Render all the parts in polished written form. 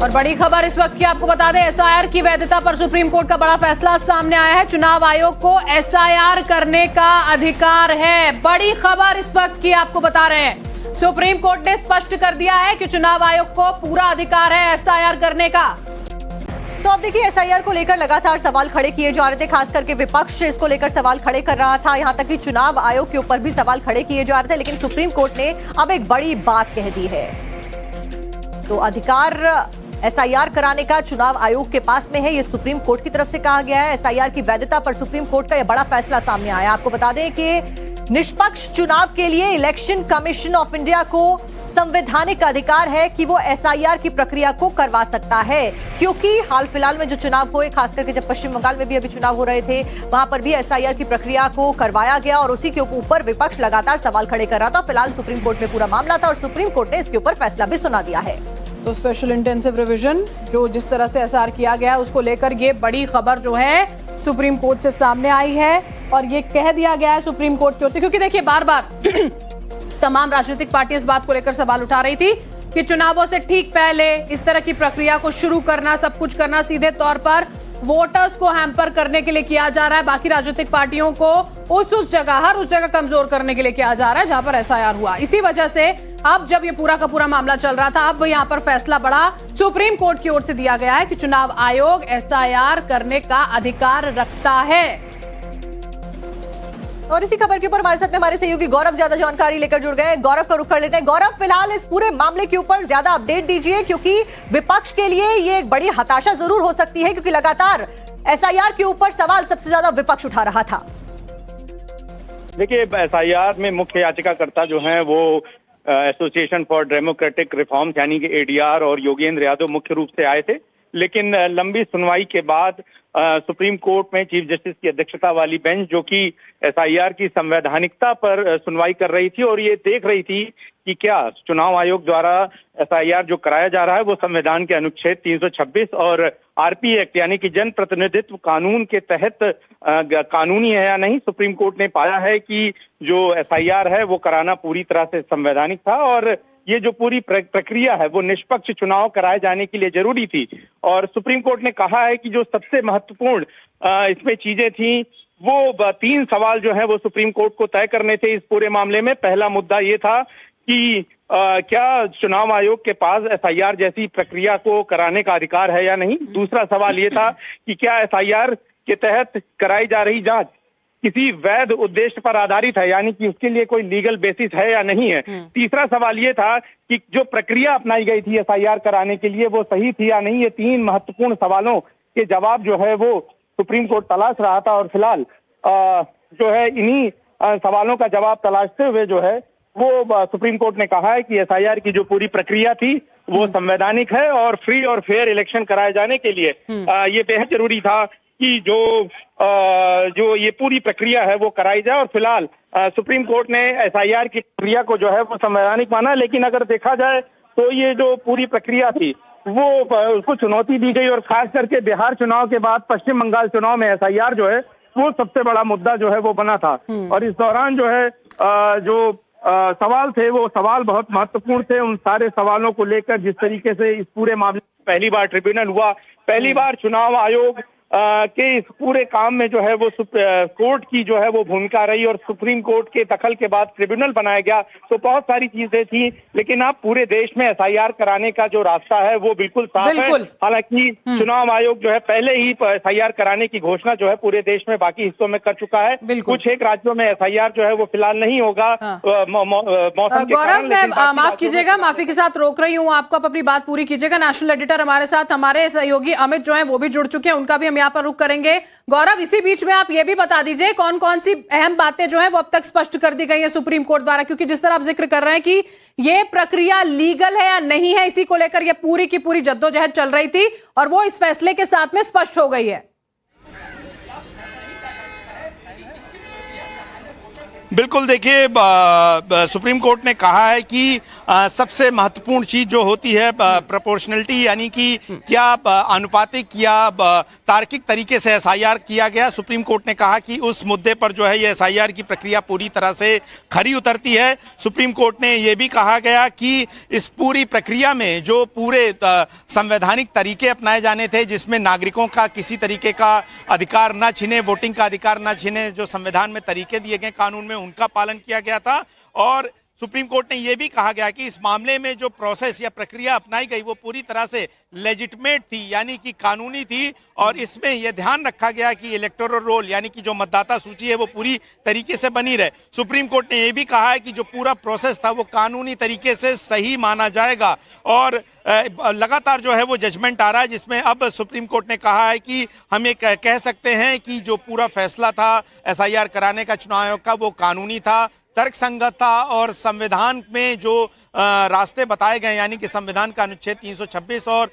और बड़ी खबर इस वक्त की आपको बता दें, एसआईआर की वैधता पर सुप्रीम कोर्ट का बड़ा फैसला सामने आया है। चुनाव आयोग को एसआईआर करने का अधिकार है। बड़ी खबर इस वक्त की आपको बता रहे हैं, सुप्रीम कोर्ट ने स्पष्ट कर दिया है कि चुनाव आयोग को पूरा अधिकार है एसआईआर करने का। तो अब देखिए, एसआईआर को लेकर लगातार सवाल खड़े किए जा रहे थे, खास करके विपक्ष इसको लेकर सवाल खड़े कर रहा था। यहां तक कि चुनाव आयोग के ऊपर भी सवाल खड़े किए जा रहे थे, लेकिन सुप्रीम कोर्ट ने अब एक बड़ी बात कह दी है। तो अधिकार एसआईआर कराने का चुनाव आयोग के पास में है, ये सुप्रीम कोर्ट की तरफ से कहा गया है। एसआईआर की वैधता पर सुप्रीम कोर्ट का यह बड़ा फैसला सामने आया। आपको बता दें कि निष्पक्ष चुनाव के लिए इलेक्शन कमीशन ऑफ इंडिया को संवैधानिक अधिकार है कि वो एसआईआर की प्रक्रिया को करवा सकता है, क्योंकि हाल फिलहाल में जो चुनाव हुए, खास करके जब पश्चिम बंगाल में भी अभी चुनाव हो रहे थे, वहां पर भी एसआईआर की प्रक्रिया को करवाया गया और उसी के ऊपर विपक्ष लगातार सवाल खड़े कर रहा था। फिलहाल सुप्रीम कोर्ट में पूरा मामला था और सुप्रीम कोर्ट ने इसके ऊपर फैसला भी सुना दिया है। तो स्पेशल इंटेंसिव रिवीजन जो जिस तरह से एसआर किया गया है, उसको लेकर ये बड़ी खबर जो है सुप्रीम कोर्ट से सामने आई है और ये कह दिया गया है सुप्रीम कोर्ट की ओर से, क्योंकि देखिए बार बार तमाम राजनीतिक पार्टी इस बात को लेकर सवाल उठा रही थी कि चुनावों से ठीक पहले इस तरह की प्रक्रिया को शुरू करना, सब कुछ करना सीधे तौर पर वोटर्स को हैम्पर करने के लिए किया जा रहा है। बाकी राजनीतिक पार्टियों को उस जगह कमजोर करने के लिए किया जा रहा है जहां पर एसआईआर हुआ। इसी वजह से अब जब ये पूरा का पूरा मामला चल रहा था, अब यहाँ पर फैसला बड़ा सुप्रीम कोर्ट की ओर से दिया गया है कि चुनाव आयोग एसआईआर करने का अधिकार रखता है। और इसी खबर के ऊपर हमारे साथ में हमारे सहयोगी गौरव ज्यादा जानकारी लेकर जुड़ गए। गौरव का रुख कर लेते हैं। गौरव, फिलहाल इस पूरे मामले के ऊपर ज्यादा अपडेट दीजिए, क्योंकि विपक्ष के लिए ये एक बड़ी हताशा जरूर हो सकती है, क्योंकि लगातार एसआईआर के ऊपर सवाल सबसे ज्यादा विपक्ष उठा रहा था। देखिए, एसआईआर में मुख्य याचिकाकर्ता जो हैं वो एसोसिएशन फॉर डेमोक्रेटिक रिफॉर्म्स यानी कि एडीआर और योगेंद्र यादव मुख्य रूप से आए थे, लेकिन लंबी सुनवाई के बाद सुप्रीम कोर्ट में चीफ जस्टिस की अध्यक्षता वाली बेंच, जो कि एसआईआर की संवैधानिकता पर सुनवाई कर रही थी और ये देख रही थी कि क्या चुनाव आयोग द्वारा एसआईआर जो कराया जा रहा है वो संविधान के अनुच्छेद 326 और आरपी एक्ट यानी कि जन प्रतिनिधित्व कानून के तहत कानूनी है या नहीं। सुप्रीम कोर्ट ने पाया है कि जो एसआईआर है वो कराना पूरी तरह से संवैधानिक था और ये जो पूरी प्रक्रिया है वो निष्पक्ष चुनाव कराए जाने के लिए जरूरी थी। और सुप्रीम कोर्ट ने कहा है कि जो सबसे महत्वपूर्ण इसमें चीजें थी वो 3 सवाल जो है वो सुप्रीम कोर्ट को तय करने थे इस पूरे मामले में। पहला मुद्दा ये था कि क्या चुनाव आयोग के पास एसआईआर जैसी प्रक्रिया को कराने का अधिकार है या नहीं। दूसरा सवाल ये था कि क्या एसआईआर के तहत कराई जा रही जांच किसी वैध उद्देश्य पर आधारित है, यानी कि उसके लिए कोई लीगल बेसिस है या नहीं है। तीसरा सवाल ये था कि जो प्रक्रिया अपनाई गई थी एसआईआर कराने के लिए वो सही थी या नहीं। ये 3 महत्वपूर्ण सवालों के जवाब जो है वो सुप्रीम कोर्ट तलाश रहा था और फिलहाल जो है इन्हीं सवालों का जवाब तलाशते हुए जो है वो सुप्रीम कोर्ट ने कहा है कि एसआईआर की जो पूरी प्रक्रिया थी वो संवैधानिक है और फ्री और फेयर इलेक्शन कराए जाने के लिए ये बेहद जरूरी था कि जो ये पूरी प्रक्रिया है वो कराई जाए। और फिलहाल सुप्रीम कोर्ट ने एसआईआर की प्रक्रिया को जो है वो संवैधानिक माना, लेकिन अगर देखा जाए तो ये जो पूरी प्रक्रिया थी वो उसको चुनौती दी गई और खास करके बिहार चुनाव के बाद पश्चिम बंगाल चुनाव में एसआईआर जो है वो सबसे बड़ा मुद्दा जो है वो बना था। और इस दौरान जो है जो सवाल थे वो सवाल बहुत महत्वपूर्ण थे। उन सारे सवालों को लेकर जिस तरीके से इस पूरे मामले पहली बार ट्रिब्यूनल हुआ, पहली बार चुनाव आयोग के इस पूरे काम में जो है वो कोर्ट की जो है वो भूमिका रही और सुप्रीम कोर्ट के दखल के बाद ट्रिब्यूनल बनाया गया, तो बहुत सारी चीजें थी। लेकिन अब पूरे देश में एसआईआर कराने का जो रास्ता है वो बिल्कुल साफ है। हालांकि चुनाव आयोग जो है पहले ही एसआईआर कराने की घोषणा जो है पूरे देश में बाकी हिस्सों में कर चुका है। कुछ एक राज्यों में एसआईआर जो है वो फिलहाल नहीं होगा मौसम के कारण। गौरव, माफ कीजिएगा, माफी के साथ रोक रही हूँ आपको, आप अपनी बात पूरी कीजिएगा। नेशनल एडिटर हमारे साथ हमारे सहयोगी अमित जो है वो भी जुड़ चुके हैं, उनका भी हम यहाँ पर रुख करेंगे। गौरव, इसी बीच में आप ये भी बता दीजिए कौन कौन सी अहम बातें जो है वो अब तक स्पष्ट कर दी गई है सुप्रीम कोर्ट द्वारा, क्योंकि जिस तरह आप जिक्र कर रहे हैं कि ये प्रक्रिया लीगल है या नहीं है, इसी को लेकर ये पूरी की पूरी जद्दोजहद चल रही थी और वो इस फैसले के साथ में स्पष्ट हो गई है। बिल्कुल, देखिए सुप्रीम कोर्ट ने कहा है कि सबसे महत्वपूर्ण चीज जो होती है प्रोपोर्शनलिटी, यानी कि क्या आनुपातिक या तार्किक तरीके से एसआईआर किया गया। सुप्रीम कोर्ट ने कहा कि उस मुद्दे पर जो है ये एसआईआर की प्रक्रिया पूरी तरह से खरी उतरती है। सुप्रीम कोर्ट ने ये भी कहा गया कि इस पूरी प्रक्रिया में जो पूरे संवैधानिक तरीके अपनाए जाने थे, जिसमें नागरिकों का किसी तरीके का अधिकार न छिने, वोटिंग का अधिकार न छिने, जो संविधान में तरीके दिए गए कानून में, उनका पालन किया गया था। और सुप्रीम कोर्ट ने यह भी कहा गया कि इस मामले में जो प्रोसेस या प्रक्रिया अपनाई गई वो पूरी तरह से लेजिटिमेट थी, यानी कि कानूनी थी। और इसमें यह ध्यान रखा गया कि इलेक्टोरल रोल, यानी कि जो मतदाता सूची है वो पूरी तरीके से बनी रहे। सुप्रीम कोर्ट ने यह भी कहा है कि जो पूरा प्रोसेस था वो कानूनी तरीके से सही माना जाएगा। और लगातार जो है वो जजमेंट आ रहा है, जिसमें अब सुप्रीम कोर्ट ने कहा है कि हम ये कह सकते हैं कि जो पूरा फैसला था एसआईआर कराने का चुनाव आयोग का, वो कानूनी था, तर्कसंगत था। और संविधान में जो रास्ते बताए गए, यानी कि संविधान का अनुच्छेद 326 और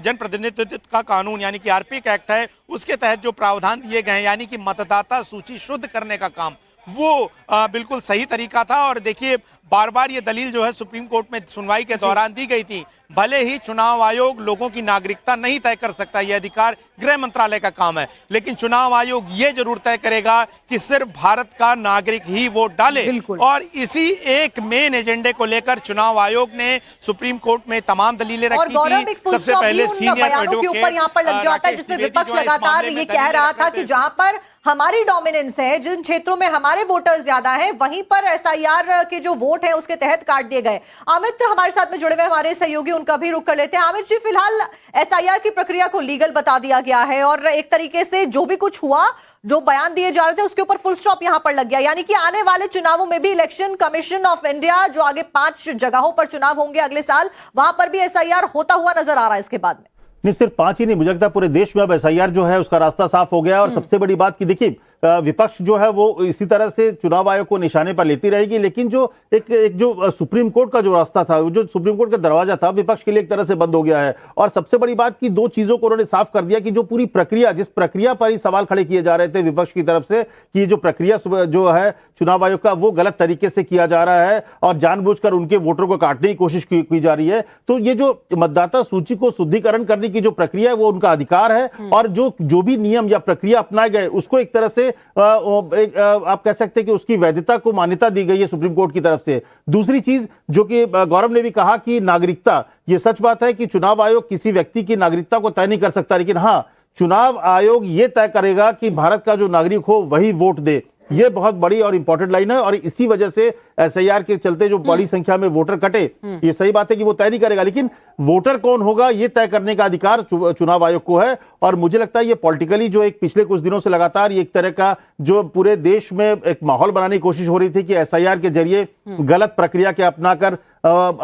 जनप्रतिनिधित्व का कानून यानी कि आरपीआई एक्ट है, उसके तहत जो प्रावधान दिए गए हैं, यानी कि मतदाता सूची शुद्ध करने का काम, वो बिल्कुल सही तरीका था। और देखिए, बार बार ये दलील जो है सुप्रीम कोर्ट में सुनवाई के दौरान दी गई थी, भले ही चुनाव आयोग लोगों की नागरिकता नहीं तय कर सकता, यह अधिकार गृह मंत्रालय का काम है, लेकिन चुनाव आयोग ये जरूर तय करेगा कि सिर्फ भारत का नागरिक ही वोट डाले। और इसी एक मेन एजेंडे को लेकर चुनाव आयोग ने सुप्रीम कोर्ट में तमाम दलीलें रखी थी। सबसे पहले सीनियर एडवोकेट यहाँ पर लग जाता है, जिसमें विपक्ष लगातार ये कह रहा था कि जहां पर हमारी डोमिनेंस है, जिन क्षेत्रों में हमारे वोटर्स ज्यादा हैं, वहीं पर एसआईआर के जो वोट है उसके तहत काट दिए गए। अमित हमारे साथ में जुड़े हुए हमारे सहयोगी, उनका भी रुख कर लेते हैं। अमित जी, फिलहाल एसआईआर की प्रक्रिया को लीगल बता दिया गया है और एक तरीके से जो भी कुछ हुआ, जो बयान दिए जा रहे थे, उसके ऊपर फुल स्टॉप यहां पर लग गया। यानी कि आने वाले चुनावों में भी इलेक्शन कमीशन ऑफ इंडिया, जो आगे 5 जगहों पर चुनाव होंगे अगले साल, वहां पर भी एसआईआर होता हुआ नजर आ रहा है इसके बाद में। नहीं, सिर्फ 5 ही नहीं, मुझे लगता है पूरे देश में अब एसआईआर जो है उसका रास्ता साफ हो गया। और सबसे बड़ी बात कि देखिए, विपक्ष जो है वो इसी तरह से चुनाव आयोग को निशाने पर लेती रहेगी, लेकिन जो एक जो सुप्रीम कोर्ट का जो रास्ता था, जो सुप्रीम कोर्ट का दरवाजा था, विपक्ष के लिए एक तरह से बंद हो गया है। और सबसे बड़ी बात कि 2 चीजों को उन्होंने साफ कर दिया कि जो पूरी प्रक्रिया, जिस प्रक्रिया पर ही सवाल खड़े किए जा रहे थे विपक्ष की तरफ से कि जो प्रक्रिया जो है चुनाव आयोग का, वो गलत तरीके से किया जा रहा है और जानबूझकर उनके वोटरों को काटने की कोशिश की जा रही है। तो ये जो मतदाता सूची को शुद्धिकरण करने की जो प्रक्रिया है वो उनका अधिकार है, और जो भी नियम या प्रक्रिया अपनाए गए उसको एक तरह से आप कह सकते हैं कि उसकी वैधता को मान्यता दी गई है सुप्रीम कोर्ट की तरफ से। दूसरी चीज जो कि गौरव ने भी कहा कि नागरिकता, ये सच बात है कि चुनाव आयोग किसी व्यक्ति की नागरिकता को तय नहीं कर सकता, लेकिन हाँ, चुनाव आयोग ये तय करेगा कि भारत का जो नागरिक हो वही वोट दे। ये बहुत बड़ी और इंपॉर्टेंट लाइन है, और इसी वजह से एसआईआर के चलते जो बड़ी संख्या में वोटर कटे, ये सही बात है कि वो तय नहीं करेगा, लेकिन वोटर कौन होगा ये तय करने का अधिकार चुनाव आयोग को है। और मुझे लगता है ये पॉलिटिकली जो एक पिछले कुछ दिनों से लगातार ये एक तरह का जो पूरे देश में एक माहौल बनाने की कोशिश हो रही थी कि एसआईआर के जरिए गलत प्रक्रिया के अपनाकर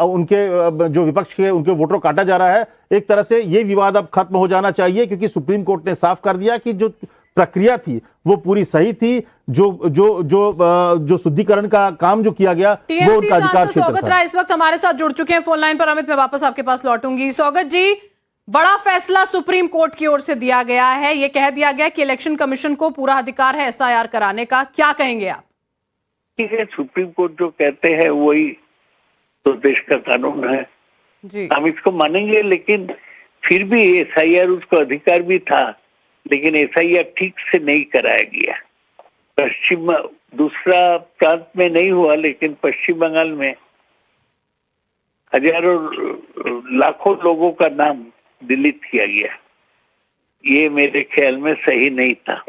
उनके जो विपक्ष के उनके वोटरों काटा जा रहा है, एक तरह से ये विवाद अब खत्म हो जाना चाहिए, क्योंकि सुप्रीम कोर्ट ने साफ कर दिया कि जो प्रक्रिया थी वो पूरी सही थी। जो शुद्धिकरण का काम जो किया गया वो उनका अधिकार क्षेत्र था। इस वक्त हमारे साथ जुड़ चुके हैं फोन लाइन पर। अमित, मैं वापस आपके पास लौटूंगी। सौगत जी, बड़ा फैसला सुप्रीम कोर्ट की ओर से दिया गया है, ये कह दिया गया कि इलेक्शन कमीशन को पूरा अधिकार है एसआईआर कराने का, क्या कहेंगे आप? ठीक है, सुप्रीम कोर्ट जो कहते हैं वही तो देश का कानून है जी, हम इसको मानेंगे। लेकिन फिर भी एसआईआर उसको अधिकार भी था, लेकिन एसआईआर ठीक से नहीं कराया गया। पश्चिम, दूसरा प्रांत में नहीं हुआ, लेकिन पश्चिम बंगाल में हजारों लाखों लोगों का नाम डिलीट किया गया। ये मेरे ख्याल में सही नहीं था।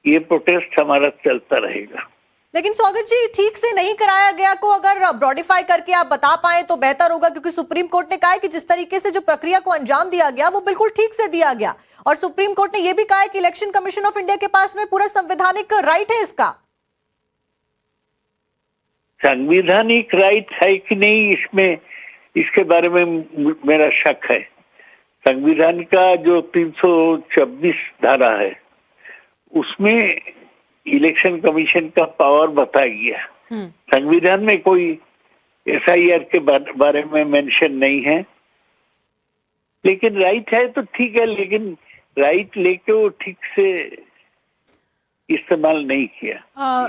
ये प्रोटेस्ट हमारा चलता रहेगा। लेकिन सौगत जी, ठीक से नहीं कराया गया को अगर ब्रॉडिफाई करके आप बता पाए तो बेहतर होगा, क्योंकि सुप्रीम कोर्ट ने कहा है कि जिस तरीके से जो प्रक्रिया को अंजाम दिया गया वो बिल्कुल ठीक से दिया गया। और सुप्रीम कोर्ट ने यह भी कहा है कि इलेक्शन कमीशन ऑफ इंडिया के पास में पूरा संवैधानिक राइट है इसका। संवैधानिक राइट है कि नहीं, इसमें इसके बारे में मेरा शक है। संविधान का जो 326 धारा है उसमें इलेक्शन कमीशन का पावर बताया गया। संविधान में कोई एसआईआर के बारे में मेंशन नहीं है, लेकिन राइट है तो ठीक है, लेकिन राइट लेके वो ठीक से इस्तेमाल नहीं किया।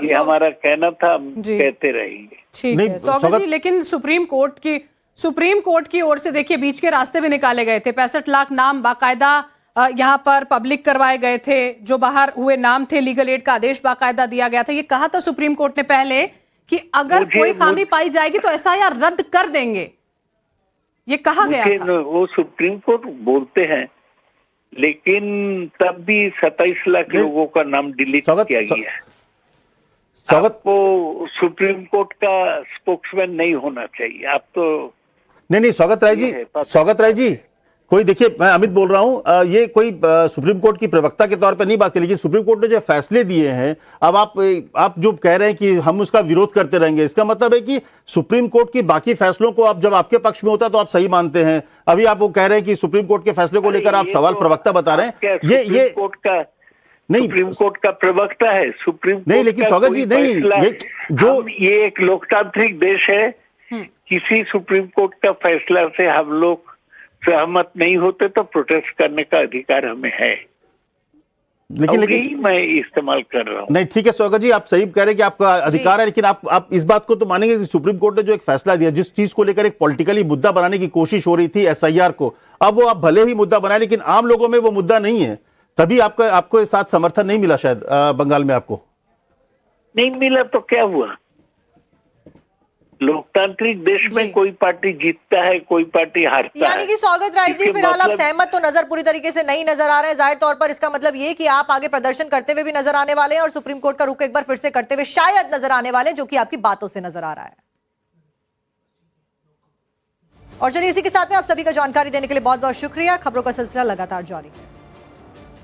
ये so- हमारा कहना था, हम जी। कहते रहेंगे। ठीक नहीं, है स्वागत स्वागत- जी, लेकिन सुप्रीम कोर्ट की ओर से देखिए बीच के रास्ते भी निकाले गए थे। 65 लाख नाम बाकायदा यहाँ पर पब्लिक करवाए गए थे, जो बाहर हुए नाम थे, लीगल एड का आदेश बाकायदा दिया गया था। ये कहा था सुप्रीम कोर्ट ने पहले कि अगर कोई खामी पाई जाएगी तो एसआईआर रद्द कर देंगे, ये कहा गया था। वो सुप्रीम कोर्ट बोलते हैं, लेकिन तब भी 27 लाख लोगों का नाम डिलीट किया गया है। स्वागत आपको सुप्रीम कोर्ट का स्पोक्समैन नहीं होना चाहिए। आप तो नहीं स्वागत राय जी, स्वागत राय जी, कोई देखिए, मैं अमित बोल रहा हूं, ये कोई सुप्रीम कोर्ट की प्रवक्ता के तौर पे नहीं बात की, लेकिन सुप्रीम कोर्ट ने जो फैसले दिए हैं, अब आप जो कह रहे हैं कि हम उसका विरोध करते रहेंगे, इसका मतलब है कि सुप्रीम कोर्ट की बाकी फैसलों को आप जब आपके पक्ष में होता तो आप सही मानते हैं। अभी आप वो कह रहे हैं कि सुप्रीम कोर्ट के फैसले को लेकर आप सवाल प्रवक्ता बता रहे हैं, ये कोर्ट का नहीं, सुप्रीम कोर्ट का प्रवक्ता है, सुप्रीम नहीं, लेकिन स्वागत जी नहीं, ये एक लोकतांत्रिक देश है, किसी सुप्रीम कोर्ट का फैसला से हम लोग सहमत नहीं होते तो प्रोटेस्ट करने का अधिकार हमें है, लेकिन मैं इस्तेमाल कर रहा हूँ। नहीं ठीक है स्वागत जी, आप सही कह रहे हैं कि आपका अधिकार है, लेकिन आप इस बात को तो मानेंगे कि सुप्रीम कोर्ट ने जो एक फैसला दिया, जिस चीज को लेकर एक पॉलिटिकली मुद्दा बनाने की कोशिश हो रही थी एसआईआर को, अब वो आप भले ही मुद्दा बनाए, लेकिन आम लोगों में वो मुद्दा नहीं है, तभी आपको इस साथ समर्थन नहीं मिला शायद बंगाल में। आपको नहीं मिला तो क्या हुआ? लोकतांत्रिक देश में कोई पार्टी जीतता है, कोई पार्टी हारता है। यानी कि स्वागत राय जी, फिलहाल आप सहमत तो नजर पूरी तरीके से नहीं नजर आ रहे हैं। जाहिर तौर पर इसका मतलब ये कि आप आगे प्रदर्शन करते हुए भी नजर आने वाले हैं और सुप्रीम कोर्ट का रुख एक बार फिर से करते हुए शायद नजर आने वाले हैं, जो कि आपकी बातों से नजर आ रहा है। और चलिए इसी के साथ में आप सभी का जानकारी देने के लिए बहुत बहुत शुक्रिया। खबरों का सिलसिला लगातार जारी है।